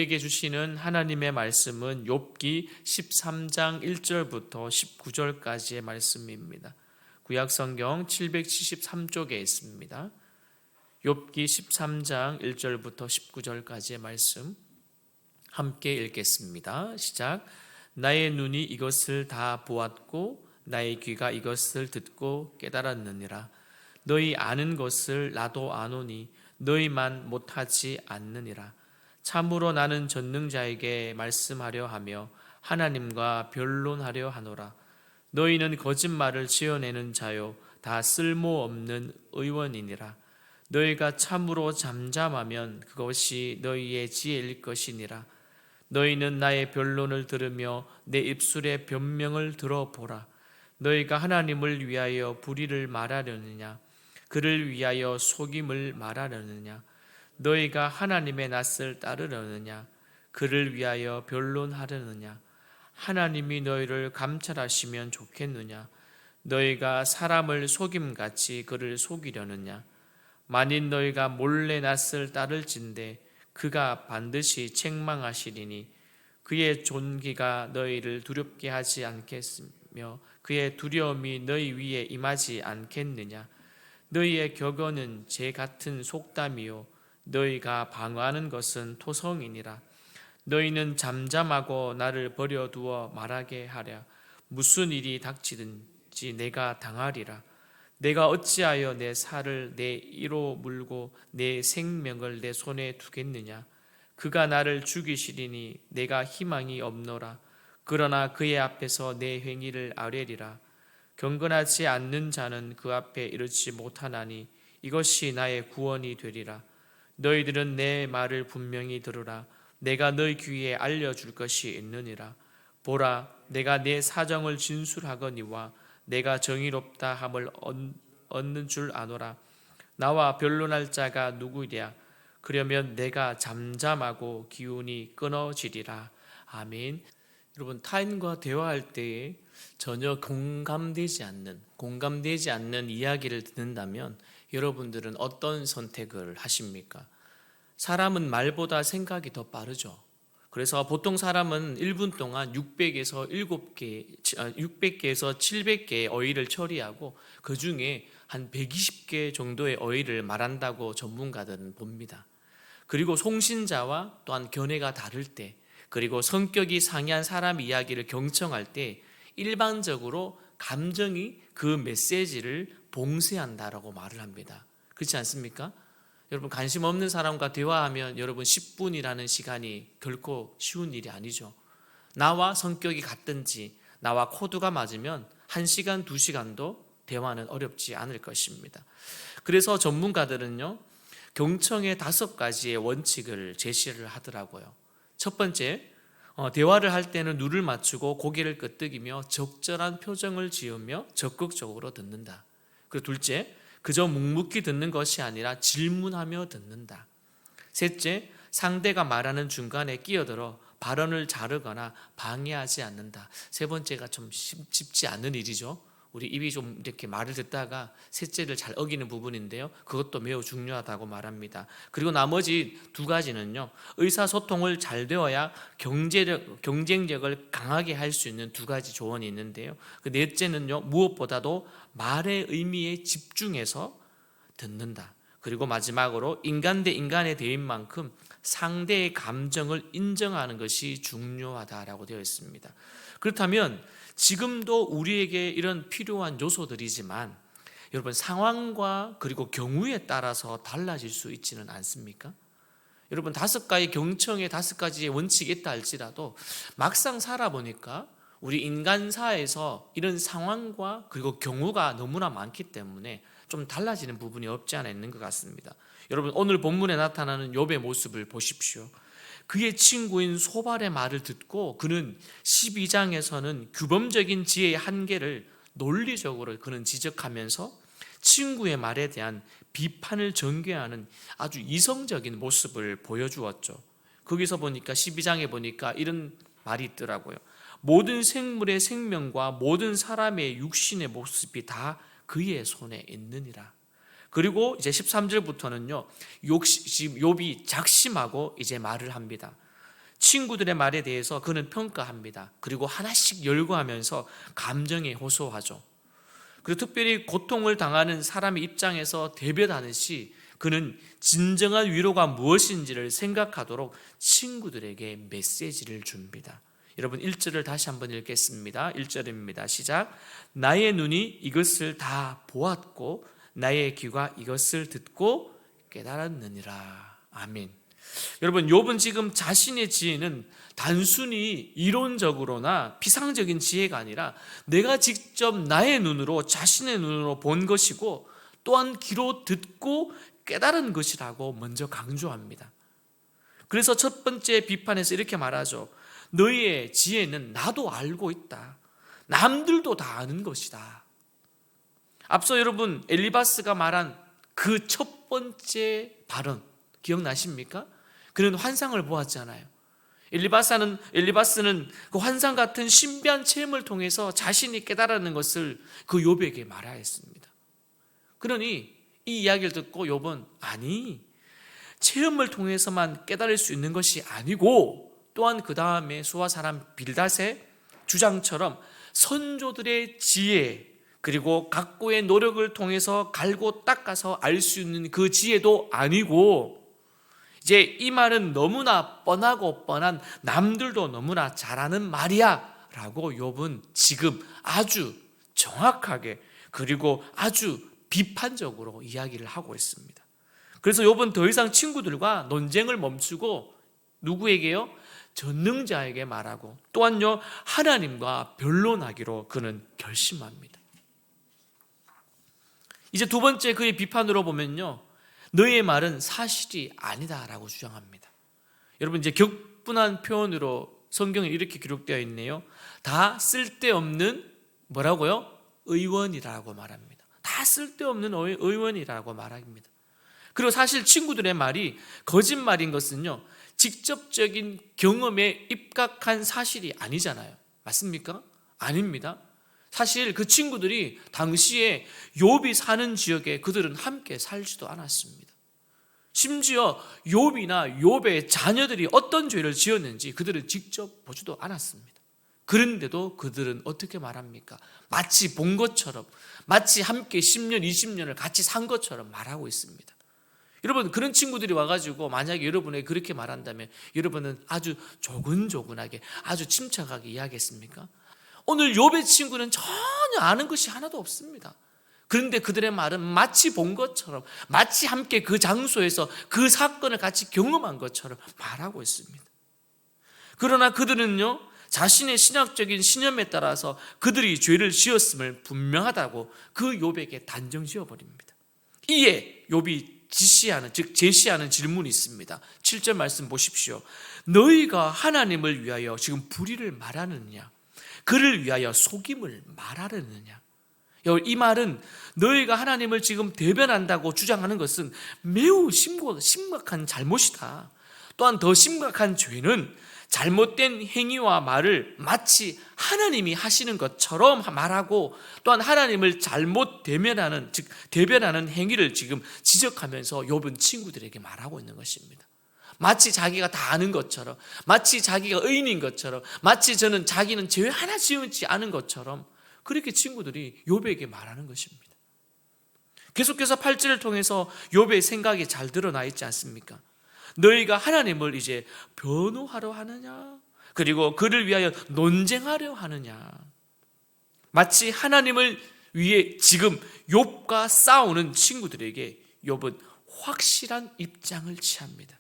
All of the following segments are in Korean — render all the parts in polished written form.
우리에게 주시는 하나님의 말씀은 욥기 13장 1절부터 19절까지의 말씀입니다. 구약성경 773쪽에 있습니다. 욥기 13장 1절부터 19절까지의 말씀 함께 읽겠습니다. 시작. 나의 눈이 이것을 다 보았고 나의 귀가 이것을 듣고 깨달았느니라. 너희 아는 것을 나도 아노니 너희만 못하지 않느니라. 참으로 나는 전능자에게 말씀하려 하며 하나님과 변론하려 하노라. 너희는 거짓말을 지어내는 자요 다 쓸모없는 의원이니라. 너희가 참으로 잠잠하면 그것이 너희의 지혜일 것이니라. 너희는 나의 변론을 들으며 내 입술의 변명을 들어보라. 너희가 하나님을 위하여 불의를 말하려느냐? 그를 위하여 속임을 말하려느냐? 너희가 하나님의 낯을 따르려느냐? 그를 위하여 변론하려느냐? 하나님이 너희를 감찰하시면 좋겠느냐? 너희가 사람을 속임같이 그를 속이려느냐? 만일 너희가 몰래 낯을 따를진대 그가 반드시 책망하시리니 그의 존귀가 너희를 두렵게 하지 않겠으며 그의 두려움이 너희 위에 임하지 않겠느냐? 너희의 격언은 재 같은 속담이요 너희가 방어하는 것은 토성이니라. 너희는 잠잠하고 나를 버려두어 말하게 하랴. 무슨 일이 닥치든지 내가 당하리라. 내가 어찌하여 내 살을 내 이로 물고 내 생명을 내 손에 두겠느냐? 그가 나를 죽이시리니 내가 희망이 없노라. 그러나 그의 앞에서 내 행위를 아뢰리라. 경건하지 않는 자는 그 앞에 이르지 못하나니 이것이 나의 구원이 되리라. 너희들은 내 말을 분명히 들으라. 내가 너희 귀에 알려줄 것이 있느니라. 보라, 내가 내 사정을 진술하거니와 내가 정의롭다 함을 얻는 줄 아노라. 나와 변론할 자가 누구랴? 그러면 내가 잠잠하고 기운이 끊어지리라. 아멘. 여러분, 타인과 대화할 때에 전혀 공감되지 않는 이야기를 듣는다면 여러분들은 어떤 선택을 하십니까? 사람은 말보다 생각이 더 빠르죠. 그래서 보통 사람은 1분 동안 600개에서 700개의 어휘를 처리하고 그 중에 한 120개 정도의 어휘를 말한다고 전문가들은 봅니다. 그리고 송신자와 또한 견해가 다를 때, 그리고 성격이 상이한 사람 이야기를 경청할 때 일반적으로 감정이 그 메시지를 봉쇄한다라고 말을 합니다. 그렇지 않습니까? 여러분, 관심 없는 사람과 대화하면 여러분 10분이라는 시간이 결코 쉬운 일이 아니죠. 나와 성격이 같든지 나와 코드가 맞으면 1시간, 2시간도 대화는 어렵지 않을 것입니다. 그래서 전문가들은요, 경청의 5가지의 원칙을 제시를 하더라고요. 첫 번째, 대화를 할 때는 눈을 맞추고 고개를 끄덕이며 적절한 표정을 지으며 적극적으로 듣는다. 그리고 둘째, 그저 묵묵히 듣는 것이 아니라 질문하며 듣는다. 셋째, 상대가 말하는 중간에 끼어들어 발언을 자르거나 방해하지 않는다. 세 번째가 좀 쉽지 않은 일이죠. 우리 입이 좀 이렇게 말을 듣다가 셋째를 잘 어기는 부분인데요. 그것도 매우 중요하다고 말합니다. 그리고 나머지 2가지는요. 의사소통을 잘 되어야 경쟁력을 강하게 할 수 있는 2가지 조언이 있는데요. 그 넷째는요. 무엇보다도 말의 의미에 집중해서 듣는다. 그리고 마지막으로 인간 대 인간의 대인 만큼 상대의 감정을 인정하는 것이 중요하다라고 되어 있습니다. 그렇다면 지금도 우리에게 이런 필요한 요소들이지만 여러분, 상황과 그리고 경우에 따라서 달라질 수 있지는 않습니까? 여러분, 5가지 경청의 5가지의 원칙이 있다 할지라도 막상 살아보니까 우리 인간사에서 이런 상황과 그리고 경우가 너무나 많기 때문에 좀 달라지는 부분이 없지 않아 있는 것 같습니다. 여러분, 오늘 본문에 나타나는 욥의 모습을 보십시오. 그의 친구인 소발의 말을 듣고 그는 12장에서는 규범적인 지혜의 한계를 논리적으로 그는 지적하면서 친구의 말에 대한 비판을 전개하는 아주 이성적인 모습을 보여주었죠. 거기서 보니까 12장에 보니까 이런 말이 있더라고요. 모든 생물의 생명과 모든 사람의 육신의 모습이 다 그의 손에 있느니라. 그리고 이제 13절부터는요, 욥이 작심하고 이제 말을 합니다. 친구들의 말에 대해서 그는 평가합니다. 그리고 하나씩 열거하면서 감정에 호소하죠. 그리고 특별히 고통을 당하는 사람의 입장에서 대변하듯이 그는 진정한 위로가 무엇인지를 생각하도록 친구들에게 메시지를 줍니다. 여러분 1절을 다시 한번 읽겠습니다. 1절입니다. 시작. 나의 눈이 이것을 다 보았고 나의 귀가 이것을 듣고 깨달았느니라. 아멘. 여러분 욥은 지금 자신의 지혜는 단순히 이론적으로나 피상적인 지혜가 아니라 내가 직접 나의 눈으로 자신의 눈으로 본 것이고 또한 귀로 듣고 깨달은 것이라고 먼저 강조합니다. 그래서 첫 번째 비판에서 이렇게 말하죠. 너희의 지혜는 나도 알고 있다. 남들도 다 아는 것이다. 앞서 여러분 엘리바스가 말한 그 첫 번째 발언 기억나십니까? 그는 환상을 보았잖아요. 엘리바스는 그 환상 같은 신비한 체험을 통해서 자신이 깨달았는 것을 그 욥에게 말하였습니다. 그러니 이 이야기를 듣고 욥은 아니 체험을 통해서만 깨달을 수 있는 것이 아니고 또한 그 다음에 수아 사람 빌닷의 주장처럼 선조들의 지혜 그리고 각고의 노력을 통해서 갈고 닦아서 알 수 있는 그 지혜도 아니고 이제 이 말은 너무나 뻔하고 뻔한 남들도 너무나 잘하는 말이야 라고 욥은 지금 아주 정확하게 그리고 아주 비판적으로 이야기를 하고 있습니다. 그래서 욥은 더 이상 친구들과 논쟁을 멈추고 누구에게요? 전능자에게 말하고 또한요 하나님과 변론하기로 그는 결심합니다. 이제 두 번째 그의 비판으로 보면요 너의 말은 사실이 아니다라고 주장합니다. 여러분 이제 격분한 표현으로 성경에 이렇게 기록되어 있네요. 다 쓸데없는 뭐라고요? 의원이라고 말합니다. 다 쓸데없는 의원이라고 말합니다. 그리고 사실 친구들의 말이 거짓말인 것은요 직접적인 경험에 입각한 사실이 아니잖아요. 맞습니까? 아닙니다. 사실 그 친구들이 당시에 욥이 사는 지역에 그들은 함께 살지도 않았습니다. 심지어 욥이나 욥의 자녀들이 어떤 죄를 지었는지 그들은 직접 보지도 않았습니다. 그런데도 그들은 어떻게 말합니까? 마치 본 것처럼 마치 함께 10년, 20년을 같이 산 것처럼 말하고 있습니다. 여러분 그런 친구들이 와가지고 만약에 여러분에게 그렇게 말한다면 여러분은 아주 조근조근하게 아주 침착하게 이야기했습니까? 오늘 욥의 친구는 전혀 아는 것이 하나도 없습니다. 그런데 그들의 말은 마치 본 것처럼 마치 함께 그 장소에서 그 사건을 같이 경험한 것처럼 말하고 있습니다. 그러나 그들은요 자신의 신학적인 신념에 따라서 그들이 죄를 지었음을 분명하다고 그 욥에게 단정 지어버립니다. 이에 욥이 제시하는 질문이 있습니다. 7절 말씀 보십시오. 너희가 하나님을 위하여 지금 불의를 말하느냐 그를 위하여 속임을 말하느냐. 이 말은 너희가 하나님을 지금 대변한다고 주장하는 것은 매우 심각한 잘못이다. 또한 더 심각한 죄는 잘못된 행위와 말을 마치 하나님이 하시는 것처럼 말하고 또한 하나님을 잘못 대변하는 즉 대변하는 행위를 지금 지적하면서 욥은 친구들에게 말하고 있는 것입니다. 마치 자기가 다 아는 것처럼 마치 자기가 의인인 것처럼 마치 자기는 죄 하나 지었지 않은 것처럼 그렇게 친구들이 욥에게 말하는 것입니다. 계속해서 8절을 통해서 욥의 생각이 잘 드러나 있지 않습니까? 너희가 하나님을 이제 변호하려 하느냐 그리고 그를 위하여 논쟁하려 하느냐 마치 하나님을 위해 지금 욥과 싸우는 친구들에게 욥은 확실한 입장을 취합니다.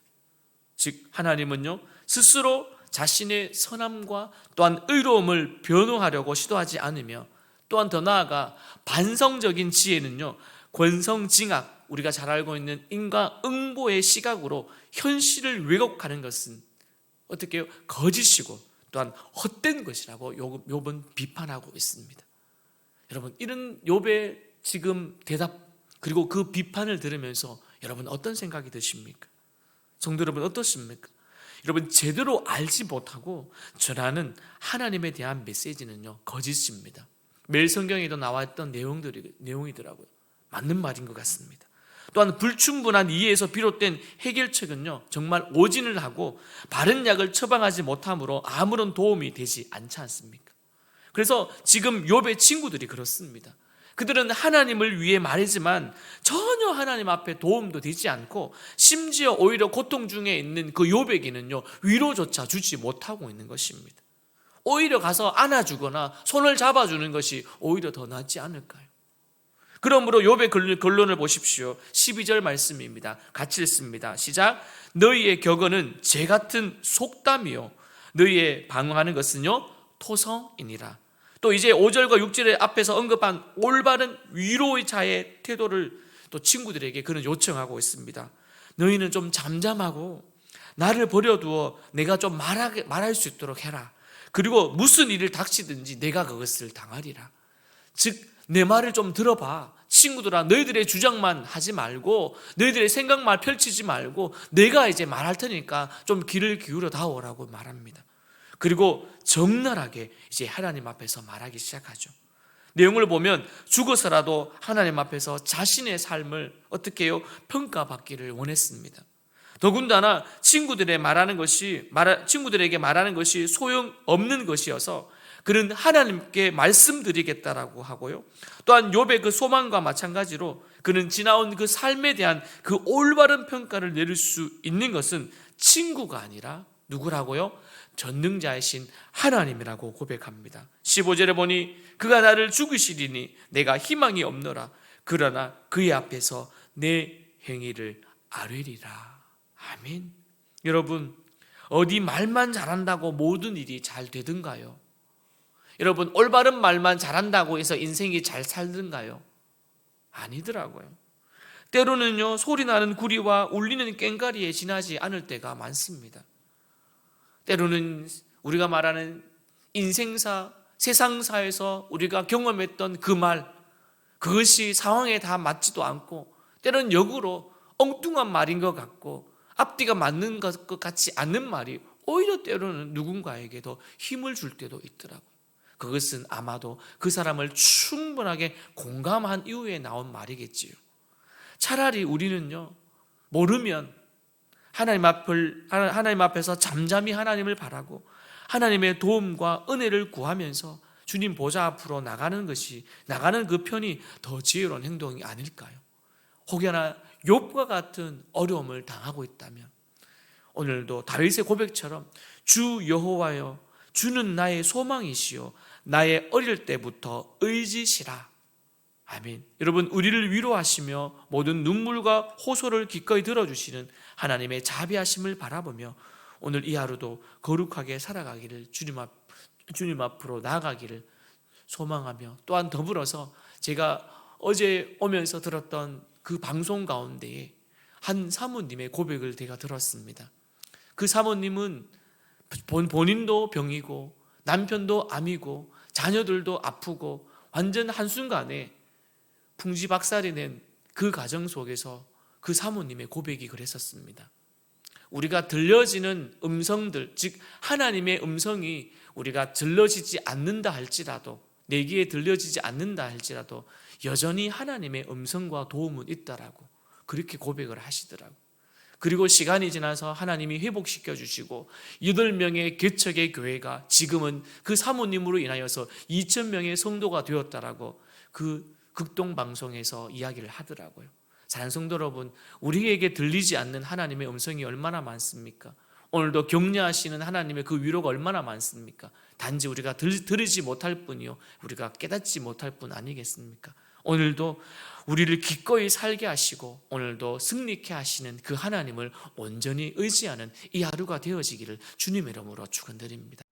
즉 하나님은요 스스로 자신의 선함과 또한 의로움을 변호하려고 시도하지 않으며 또한 더 나아가 반성적인 지혜는요 권성징악 우리가 잘 알고 있는 인과응보의 시각으로 현실을 왜곡하는 것은 어떻게 해요? 거짓이고 또한 헛된 것이라고 욥은 비판하고 있습니다. 여러분 이런 욥의 지금 대답 그리고 그 비판을 들으면서 여러분 어떤 생각이 드십니까? 성도 여러분 어떻습니까? 여러분 제대로 알지 못하고 전하는 하나님에 대한 메시지는요 거짓입니다. 매일 성경에도 나와 있던 내용이더라고요. 맞는 말인 것 같습니다. 또한 불충분한 이해에서 비롯된 해결책은요, 정말 오진을 하고 바른 약을 처방하지 못함으로 아무런 도움이 되지 않지 않습니까? 그래서 지금 욥의 친구들이 그렇습니다. 그들은 하나님을 위해 말이지만 전혀 하나님 앞에 도움도 되지 않고 심지어 오히려 고통 중에 있는 그 욥에게는요, 위로조차 주지 못하고 있는 것입니다. 오히려 가서 안아주거나 손을 잡아주는 것이 오히려 더 낫지 않을까요? 그러므로 욥의 결론을 보십시오. 12절 말씀입니다. 같이 읽습니다. 시작. 너희의 격언은 재 같은 속담이요 너희의 방황하는 것은요 토성이니라. 또 이제 5절과 6절의 앞에서 언급한 올바른 위로의 자의 태도를 또 친구들에게 그는 요청하고 있습니다. 너희는 좀 잠잠하고 나를 버려두어 내가 좀 말할 수 있도록 해라. 그리고 무슨 일을 닥치든지 내가 그것을 당하리라. 즉 내 말을 좀 들어봐. 친구들아, 너희들의 주장만 하지 말고 너희들의 생각만 펼치지 말고 내가 이제 말할 테니까 좀 귀를 기울여 다오라고 말합니다. 그리고 적나라하게 이제 하나님 앞에서 말하기 시작하죠. 내용을 보면 죽어서라도 하나님 앞에서 자신의 삶을 어떻게 해요? 평가받기를 원했습니다. 더군다나 친구들에게 말하는 것이 소용없는 것이어서 그는 하나님께 말씀드리겠다라고 하고요. 또한 욥의 그 소망과 마찬가지로 그는 지나온 그 삶에 대한 그 올바른 평가를 내릴 수 있는 것은 친구가 아니라 누구라고요? 전능자이신 하나님이라고 고백합니다. 15절에 보니 그가 나를 죽이시리니 내가 희망이 없노라. 그러나 그의 앞에서 내 행위를 아뢰리라. 아멘. 여러분, 어디 말만 잘한다고 모든 일이 잘 되든가요? 여러분, 올바른 말만 잘한다고 해서 인생이 잘 살든가요? 아니더라고요. 때로는요, 소리나는 구리와 울리는 꽹과리에 지나지 않을 때가 많습니다. 때로는 우리가 말하는 인생사, 세상사에서 우리가 경험했던 그 말, 그것이 상황에 다 맞지도 않고 때로는 역으로 엉뚱한 말인 것 같고 앞뒤가 맞는 것 같지 않는 말이 오히려 때로는 누군가에게 더 힘을 줄 때도 있더라고요. 그것은 아마도 그 사람을 충분하게 공감한 이후에 나온 말이겠지요. 차라리 우리는요, 모르면 하나님 앞에서 잠잠히 하나님을 바라고 하나님의 도움과 은혜를 구하면서 주님 보좌 앞으로 나가는 그 편이 더 지혜로운 행동이 아닐까요? 혹여나 욥과 같은 어려움을 당하고 있다면 오늘도 다윗의 고백처럼 주 여호와여, 주는 나의 소망이시요 나의 어릴 때부터 의지시라. 아멘. 여러분, 우리를 위로하시며 모든 눈물과 호소를 기꺼이 들어주시는 하나님의 자비하심을 바라보며 오늘 이 하루도 거룩하게 살아가기를 주님 앞으로 나아가기를 소망하며, 또한 더불어서 제가 어제 오면서 들었던 그 방송 가운데에 한 사모님의 고백을 제가 들었습니다. 그 사모님은 본인도 병이고 남편도 암이고 자녀들도 아프고 완전 한순간에 풍지박살이 낸 그 가정 속에서 그 사모님의 고백이 그랬었습니다. 우리가 들려지는 음성들, 즉 하나님의 음성이 우리가 들려지지 않는다 할지라도, 내 귀에 들려지지 않는다 할지라도 여전히 하나님의 음성과 도움은 있다라고 그렇게 고백을 하시더라고요. 그리고 시간이 지나서 하나님이 회복시켜 주시고 8명의 개척의 교회가 지금은 그 사모님으로 인하여서 2,000명의 성도가 되었다라고 그 극동방송에서 이야기를 하더라고요. 사랑하는 성도 여러분, 우리에게 들리지 않는 하나님의 음성이 얼마나 많습니까? 오늘도 격려하시는 하나님의 그 위로가 얼마나 많습니까? 단지 우리가 들으지 못할 뿐이요, 우리가 깨닫지 못할 뿐 아니겠습니까? 오늘도 우리를 기꺼이 살게 하시고 오늘도 승리케 하시는 그 하나님을 온전히 의지하는 이 하루가 되어지기를 주님의 이름으로 축원드립니다.